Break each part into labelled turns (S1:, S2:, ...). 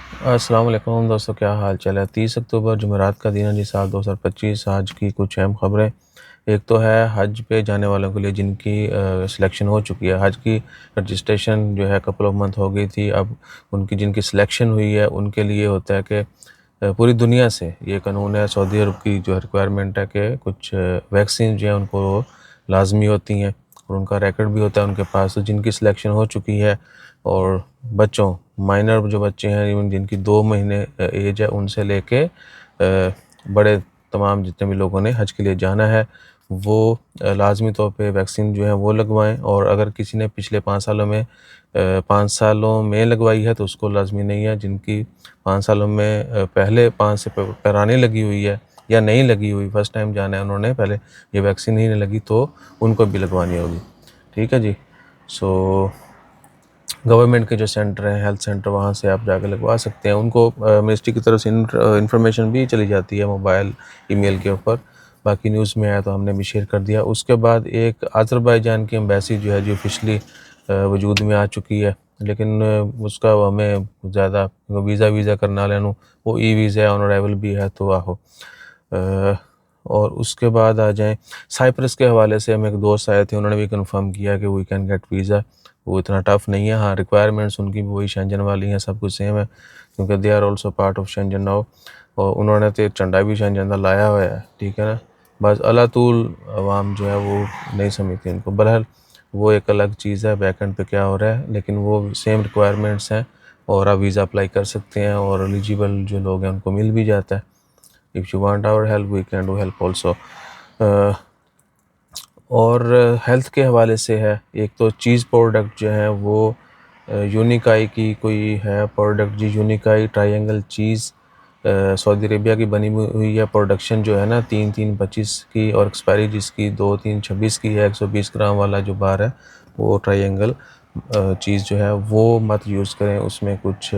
S1: अस्सलाम वालेकुम दोस्तों, क्या हाल चाल है। 30 अक्टूबर जुमेरात का दिन है जी, साल 2025। आज की कुछ अहम खबरें। एक तो है हज पे जाने वालों के लिए जिनकी सिलेक्शन हो चुकी है। हज की रजिस्ट्रेशन जो है कपल ऑफ मंथ हो गई थी। अब उनकी जिनकी सिलेक्शन हुई है उनके लिए होता है कि पूरी दुनिया से ये कानून है, सऊदी अरब की जो रिक्वायरमेंट है कि कुछ वैक्सीन जो है उनको लाजमी होती हैं और उनका रिकॉर्ड भी होता है उनके पास। तो जिनकी सिलेक्शन हो चुकी है और बच्चों माइनर जो बच्चे हैं, इवन जिनकी 2 महीने एज है, उनसे लेके बड़े तमाम जितने भी लोगों ने हज के लिए जाना है वो लाजमी तौर पे वैक्सीन जो है वो लगवाएं। और अगर किसी ने पिछले 5 सालों में 5 सालों में लगवाई है तो उसको लाजमी नहीं है। जिनकी 5 सालों में पहले 5 से पुरानी लगी हुई है या नहीं लगी हुई, फर्स्ट टाइम जाना है उन्होंने, पहले ये वैक्सीन ही नहीं लगी, तो उनको भी लगवानी होगी। ठीक है जी। सो गवर्नमेंट के जो सेंटर हैं, हेल्थ सेंटर, वहाँ से आप जाकर लगवा सकते हैं। उनको मिनिस्ट्री की तरफ से इंफॉर्मेशन भी चली जाती है मोबाइल ईमेल के ऊपर। बाकी न्यूज़ में आया तो हमने भी शेयर कर दिया। उसके बाद एक अज़रबैजान की एम्बेसी जो है जो ऑफिशली वजूद में आ चुकी है, लेकिन उसका हमें ज़्यादा वीज़ा करना लेनू वो ई वीज़ा ऑन अराइवल भी है तो आहो। और उसके बाद आ जाएं साइप्रस के हवाले से। हम एक दोस्त आए थे, उन्होंने भी कंफर्म किया कि वी कैन गेट वीज़ा। वो इतना टफ़ नहीं है। हाँ, रिक्वायरमेंट्स उनकी भी वही शेंजन वाली हैं, सब कुछ सेम है क्योंकि they are also part of Schengen now. और उन्होंने तो झंडा भी शेंजन का लाया हुआ है। ठीक है ना। बस अल्लाह तूल अवाम जो है वो नहीं समझती इनको। बहरहाल वो एक अलग चीज़ है, बैकेंड पे क्या हो रहा है, लेकिन वो सेम रिक्वायरमेंट्स हैं और आप वीज़ा अप्लाई कर सकते हैं और एलिजिबल जो लोग हैं उनको मिल भी जाता है। If you want our help we can do help also. और हेल्थ के हवाले से है, एक तो चीज़ प्रोडक्ट जो है वो यूनिकाई की कोई है प्रोडक्ट जी, यूनिकाई ट्रायंगल चीज़ सऊदी अरेबिया की बनी हुई है। प्रोडक्शन जो है ना 3-3-25 की और एक्सपायरी जिसकी 2-3-26 की है। 120 ग्राम वाला जो बार है वो ट्रायंगल चीज़ जो है वो मत यूज़ करें। उसमें कुछ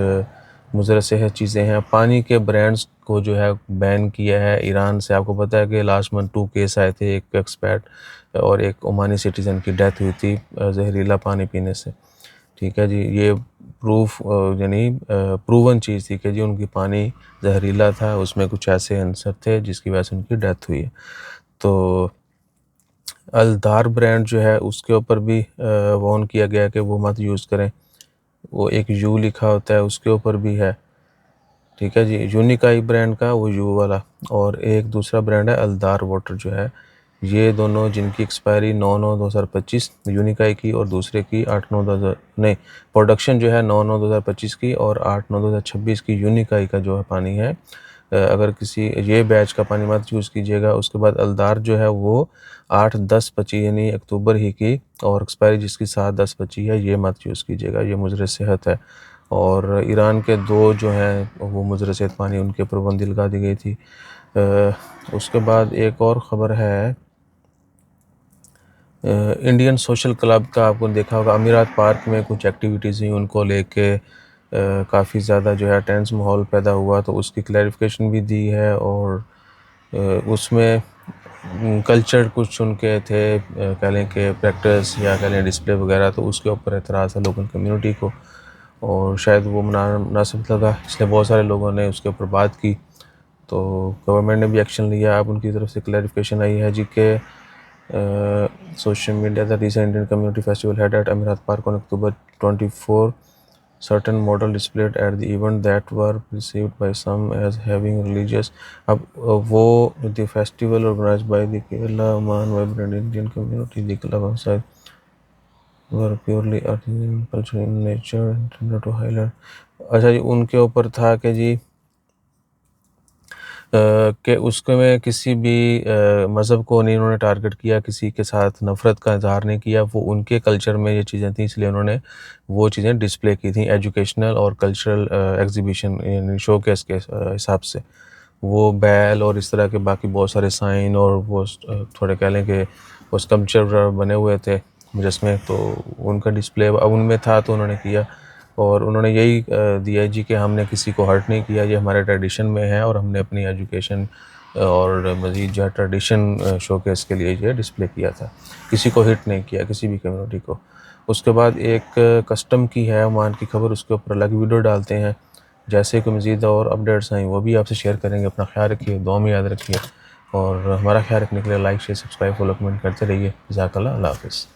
S1: मुज़र सेहत चीज़ें हैं। पानी के ब्रांड्स को जो है बैन किया है ईरान से। आपको पता है कि लास्ट मंथ 2 केस आए थे, एक एक्सपर्ट और एक ओमानी सिटीज़न की डेथ हुई थी जहरीला पानी पीने से। ठीक है जी। ये प्रूफ यानी प्रूवन चीज़ थी कि जी उनकी पानी जहरीला था, उसमें कुछ ऐसे आंसर थे जिसकी वजह से उनकी डेथ हुई है। तो अलदार ब्रांड जो है उसके ऊपर भी वार्न किया गया कि वो मत यूज़ करें। वो एक यू लिखा होता है उसके ऊपर भी है। ठीक है जी। यूनिकाई ब्रांड का वो यू वाला, और एक दूसरा ब्रांड है अलदार वाटर जो है। ये दोनों जिनकी एक्सपायरी 9/9/2025 यूनिकाई की और दूसरे की 8/9/2000 नहीं, प्रोडक्शन जो है 9/9/2025 की और 8/9/2026 की यूनिकाई का जो है पानी है। अगर किसी ये बैच का पानी मत यूज़ कीजिएगा। उसके बाद अलदार जो है वो 8/10/25 यानी अक्टूबर ही की और एक्सपायरी जिसकी 7/10/25 है, ये मत यूज़ कीजिएगा, ये मुज़र सेहत है। और ईरान के 2 जो हैं वो मुज़र सेहत पानी उनके ऊपर पाबंदी लगा दी गई थी। उसके बाद एक और ख़बर है इंडियन सोशल क्लब का। आपको देखा होगा अमीरात पार्क में कुछ एक्टिविटीज़ हुई, उनको लेके काफ़ी ज़्यादा जो है टेंस माहौल पैदा हुआ, तो उसकी क्लैरिफिकेशन भी दी है। और उसमें कल्चर कुछ उनके थे, कह लें कि प्रैक्टिस या कह लें डिस्प्ले वगैरह, तो उसके ऊपर एतराज़ है लोगों कम्युनिटी को और शायद वो मुनासिब लगा, इसलिए बहुत सारे लोगों ने उसके ऊपर बात की। तो गवर्नमेंट ने भी एक्शन लिया। अब उनकी तरफ से क्लैरिफिकेशन आई है जी के social media that recent Indian community festival had at Amirat Park on October 24, certain model displayed at the event that were perceived by some as having religious। अब वो the festival organized by the Kerala Oman vibrant Indian community, the club outside were purely artisan culture in nature intended to highlight। अच्छा जी, उनके ऊपर था कि जी कि उसके में किसी भी मज़हब को नहीं उन्होंने टारगेट किया, किसी के साथ नफ़रत का इज़हार नहीं किया। वो उनके कल्चर में ये चीज़ें थी, इसलिए उन्होंने वो चीज़ें डिस्प्ले की थी एजुकेशनल और कल्चरल एग्ज़िबिशन यानी शोकेस के हिसाब से। वो बैल और इस तरह के बाकी बहुत सारे साइन और वो थोड़े कह लें कि वो स्कल्पचर बने हुए थे मुजस्मे, तो उनका डिस्प्ले अब उनमें था तो उन्होंने किया। और उन्होंने यही दिया जी कि हमने किसी को हर्ट नहीं किया, ये हमारे ट्रेडिशन में है और हमने अपनी एजुकेशन और मज़ीद जो है ट्रेडिशन शोकेस के लिए ये डिस्प्ले किया था। किसी को हिट नहीं किया, किसी भी कम्युनिटी को। उसके बाद एक कस्टम की है ओमान की खबर, उसके ऊपर अलग वीडियो डालते हैं जैसे कोई मज़ीद और अपडेट्स आएँ वो भी आपसे शेयर करेंगे। अपना ख्याल रखिए, दुआ में याद रखिए और हमारा ख्याल रखने के लिए like share subscribe follow comment करते रहिए। जज़ाकल्लाह, अल्लाह हाफ़िज़।